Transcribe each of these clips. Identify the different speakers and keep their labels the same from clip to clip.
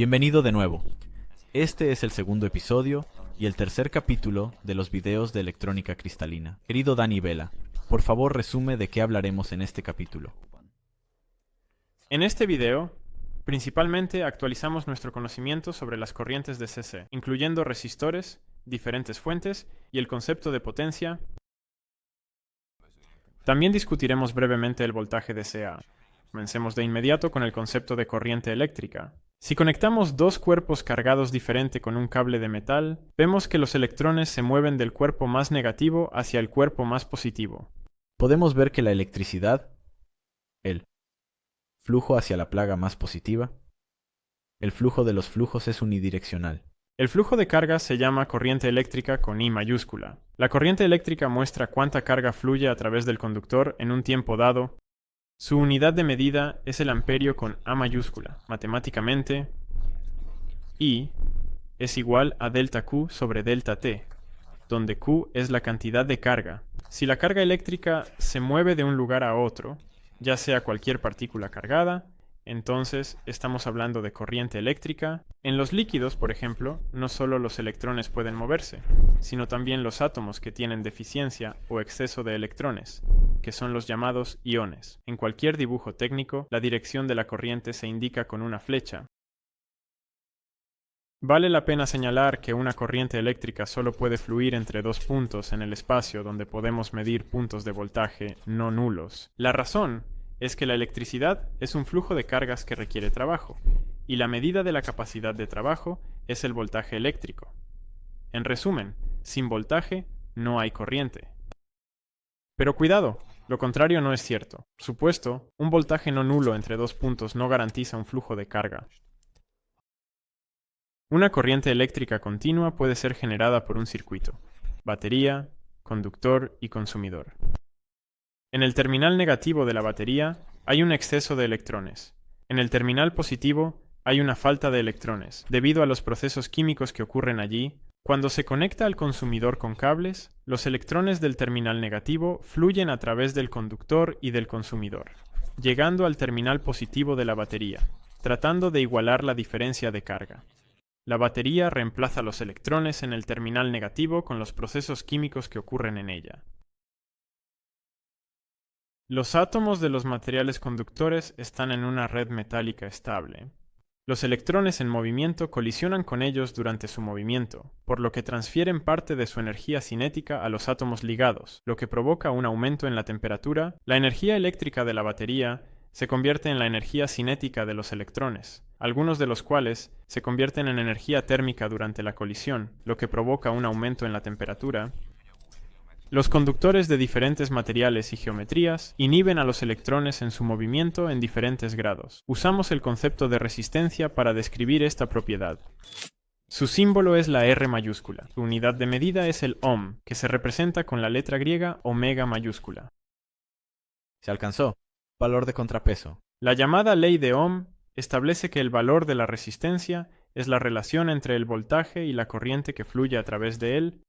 Speaker 1: Bienvenido de nuevo. Este es el segundo episodio y el tercer capítulo de los videos de electrónica cristalina. Querido Dani Vela, por favor resume de qué hablaremos en este capítulo.
Speaker 2: En este video, principalmente actualizamos nuestro conocimiento sobre las corrientes de CC, incluyendo resistores, diferentes fuentes y el concepto de potencia. También discutiremos brevemente el voltaje de CA. Comencemos de inmediato con el concepto de corriente eléctrica. Si conectamos dos cuerpos cargados diferente con un cable de metal, vemos que los electrones se mueven del cuerpo más negativo hacia el cuerpo más positivo.
Speaker 1: Podemos ver que la electricidad, el flujo hacia la plaga más positiva, el flujo de los flujos es unidireccional.
Speaker 2: El flujo de carga se llama corriente eléctrica con I mayúscula. La corriente eléctrica muestra cuánta carga fluye a través del conductor en un tiempo dado. Su unidad de medida es el amperio con A mayúscula. Matemáticamente, I es igual a delta Q sobre delta T, donde Q es la cantidad de carga. Si la carga eléctrica se mueve de un lugar a otro, ya sea cualquier partícula cargada, entonces estamos hablando de corriente eléctrica. En los líquidos, por ejemplo, no solo los electrones pueden moverse, sino también los átomos que tienen deficiencia o exceso de electrones, que son los llamados iones. En cualquier dibujo técnico, la dirección de la corriente se indica con una flecha. Vale la pena señalar que una corriente eléctrica solo puede fluir entre dos puntos en el espacio donde podemos medir puntos de voltaje no nulos. La razón es que la electricidad es un flujo de cargas que requiere trabajo, y la medida de la capacidad de trabajo es el voltaje eléctrico. En resumen, sin voltaje no hay corriente. Pero cuidado, lo contrario no es cierto. Por supuesto, un voltaje no nulo entre dos puntos no garantiza un flujo de carga. Una corriente eléctrica continua puede ser generada por un circuito: batería, conductor y consumidor. En el terminal negativo de la batería hay un exceso de electrones. En el terminal positivo hay una falta de electrones, debido a los procesos químicos que ocurren allí. Cuando se conecta al consumidor con cables, los electrones del terminal negativo fluyen a través del conductor y del consumidor, llegando al terminal positivo de la batería, tratando de igualar la diferencia de carga. La batería reemplaza los electrones en el terminal negativo con los procesos químicos que ocurren en ella. Los átomos de los materiales conductores están en una red metálica estable. Los electrones en movimiento colisionan con ellos durante su movimiento, por lo que transfieren parte de su energía cinética a los átomos ligados, lo que provoca un aumento en la temperatura. La energía eléctrica de la batería se convierte en la energía cinética de los electrones, algunos de los cuales se convierten en energía térmica durante la colisión, lo que provoca un aumento en la temperatura. Los conductores de diferentes materiales y geometrías inhiben a los electrones en su movimiento en diferentes grados. Usamos el concepto de resistencia para describir esta propiedad. Su símbolo es la R mayúscula. Su unidad de medida es el ohm, que se representa con la letra griega omega mayúscula.
Speaker 1: Se alcanzó. Valor de contrapeso.
Speaker 2: La llamada ley de Ohm establece que el valor de la resistencia es la relación entre el voltaje y la corriente que fluye a través de él.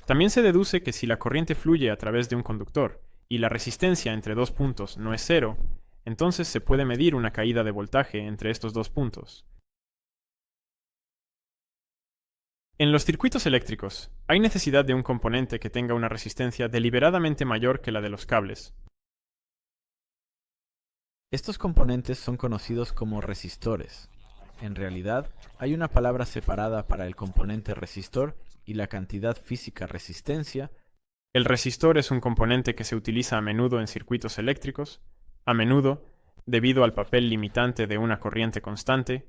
Speaker 2: También se deduce que si la corriente fluye a través de un conductor y la resistencia entre dos puntos no es cero, entonces se puede medir una caída de voltaje entre estos dos puntos. En los circuitos eléctricos, hay necesidad de un componente que tenga una resistencia deliberadamente mayor que la de los cables.
Speaker 1: Estos componentes son conocidos como resistores. En realidad, hay una palabra separada para el componente resistor y la cantidad física resistencia.
Speaker 2: El resistor es un componente que se utiliza a menudo en circuitos eléctricos, a menudo debido al papel limitante de una corriente constante.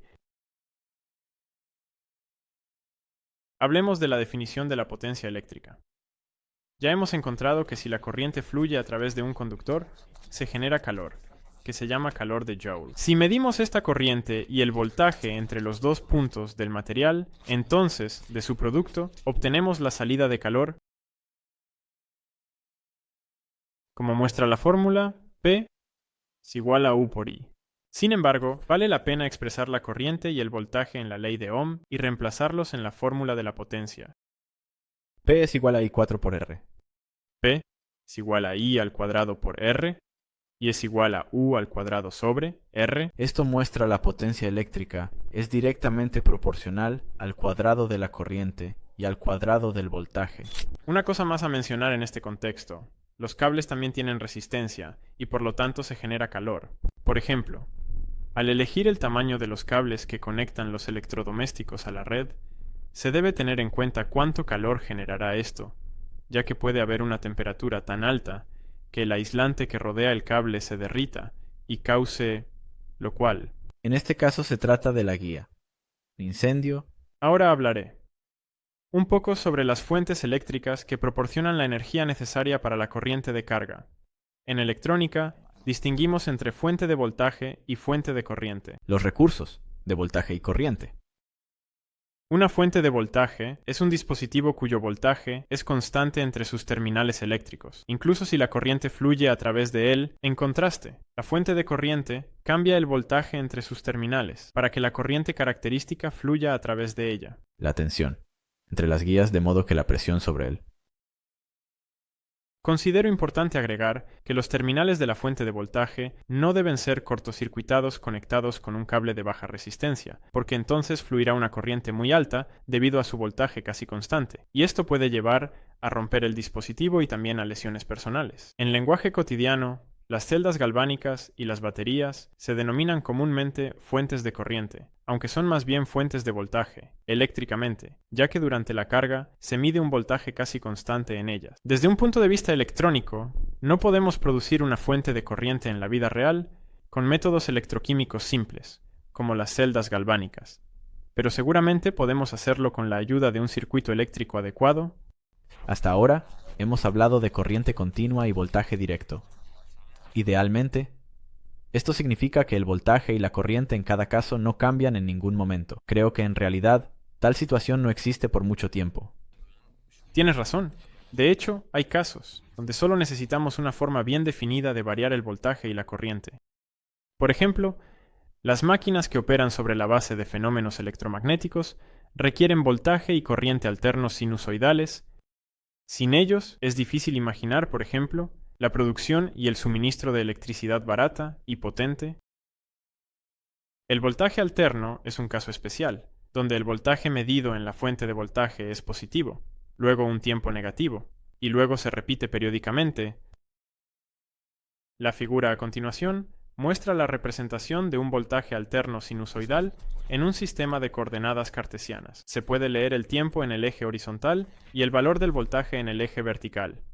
Speaker 2: Hablemos de la definición de la potencia eléctrica. Ya hemos encontrado que si la corriente fluye a través de un conductor, se genera calor, que se llama calor de Joule. Si medimos esta corriente y el voltaje entre los dos puntos del material, entonces, de su producto, obtenemos la salida de calor. Como muestra la fórmula, P es igual a U por I. Sin embargo, vale la pena expresar la corriente y el voltaje en la ley de Ohm y reemplazarlos en la fórmula de la potencia.
Speaker 1: P es igual a I4 por R.
Speaker 2: P es igual a I al cuadrado por R. y es igual a U al cuadrado sobre R.
Speaker 1: Esto muestra la potencia eléctrica es directamente proporcional al cuadrado de la corriente y al cuadrado del voltaje.
Speaker 2: Una cosa más a mencionar en este contexto. Los cables también tienen resistencia y por lo tanto se genera calor. Por ejemplo, al elegir el tamaño de los cables que conectan los electrodomésticos a la red, se debe tener en cuenta cuánto calor generará esto, ya que puede haber una temperatura tan alta que el aislante que rodea el cable se derrita y cause lo cual.
Speaker 1: En este caso se trata de la guía. Incendio.
Speaker 2: Ahora hablaré un poco sobre las fuentes eléctricas que proporcionan la energía necesaria para la corriente de carga. En electrónica, distinguimos entre fuente de voltaje y fuente de corriente.
Speaker 1: Los recursos de voltaje y corriente.
Speaker 2: Una fuente de voltaje es un dispositivo cuyo voltaje es constante entre sus terminales eléctricos, incluso si la corriente fluye a través de él. En contraste, la fuente de corriente cambia el voltaje entre sus terminales para que la corriente característica fluya a través de ella.
Speaker 1: La tensión entre las guías de modo que la presión sobre él.
Speaker 2: Considero importante agregar que los terminales de la fuente de voltaje no deben ser cortocircuitados conectados con un cable de baja resistencia, porque entonces fluirá una corriente muy alta debido a su voltaje casi constante, y esto puede llevar a romper el dispositivo y también a lesiones personales. En lenguaje cotidiano, las celdas galvánicas y las baterías se denominan comúnmente fuentes de corriente, aunque son más bien fuentes de voltaje, eléctricamente, ya que durante la carga se mide un voltaje casi constante en ellas. Desde un punto de vista electrónico, no podemos producir una fuente de corriente en la vida real con métodos electroquímicos simples, como las celdas galvánicas, pero seguramente podemos hacerlo con la ayuda de un circuito eléctrico adecuado.
Speaker 1: Hasta ahora, hemos hablado de corriente continua y voltaje directo. Idealmente, esto significa que el voltaje y la corriente en cada caso no cambian en ningún momento. Creo que en realidad, tal situación no existe por mucho tiempo.
Speaker 2: Tienes razón. De hecho, hay casos donde solo necesitamos una forma bien definida de variar el voltaje y la corriente. Por ejemplo, las máquinas que operan sobre la base de fenómenos electromagnéticos requieren voltaje y corriente alternos sinusoidales. Sin ellos, es difícil imaginar, por ejemplo, la producción y el suministro de electricidad barata y potente. El voltaje alterno es un caso especial, donde el voltaje medido en la fuente de voltaje es positivo, luego un tiempo negativo, y luego se repite periódicamente. La figura a continuación muestra la representación de un voltaje alterno sinusoidal en un sistema de coordenadas cartesianas. Se puede leer el tiempo en el eje horizontal y el valor del voltaje en el eje vertical.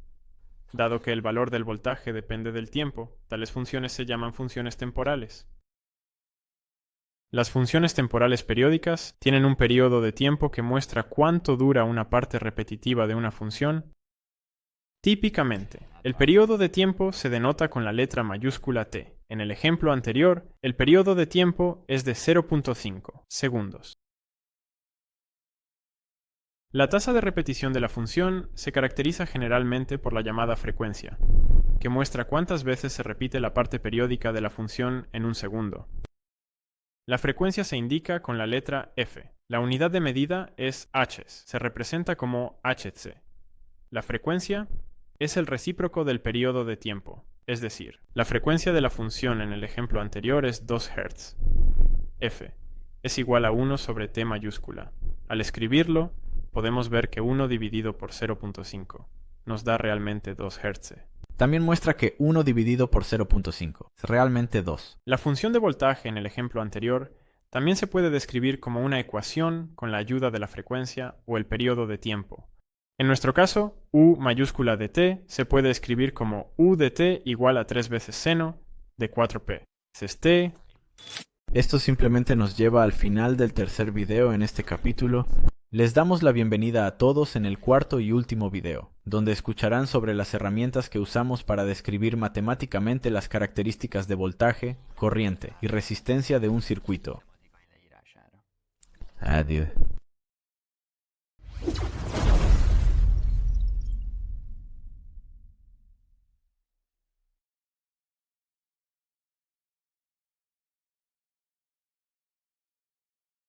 Speaker 2: Dado que el valor del voltaje depende del tiempo, tales funciones se llaman funciones temporales. Las funciones temporales periódicas tienen un periodo de tiempo que muestra cuánto dura una parte repetitiva de una función. Típicamente, el periodo de tiempo se denota con la letra mayúscula t. En el ejemplo anterior, el periodo de tiempo es de 0.5 segundos. La tasa de repetición de la función se caracteriza generalmente por la llamada frecuencia, que muestra cuántas veces se repite la parte periódica de la función en un segundo. La frecuencia se indica con la letra f. La unidad de medida es Hz, se representa como Hc. La frecuencia es el recíproco del periodo de tiempo, es decir, la frecuencia de la función en el ejemplo anterior es 2 Hz. F es igual a 1 sobre t mayúscula. Al escribirlo, podemos ver que 1 dividido por 0.5 nos da realmente 2 Hz.
Speaker 1: También muestra que 1 dividido por 0.5 es realmente 2.
Speaker 2: La función de voltaje en el ejemplo anterior también se puede describir como una ecuación con la ayuda de la frecuencia o el periodo de tiempo. En nuestro caso, U mayúscula de t se puede escribir como U de t igual a 3 veces seno de 4p. T.
Speaker 1: Esto simplemente nos lleva al final del tercer video en este capítulo. Les damos la bienvenida a todos en el cuarto y último video, donde escucharán sobre las herramientas que usamos para describir matemáticamente las características de voltaje, corriente y resistencia de un circuito. Adiós.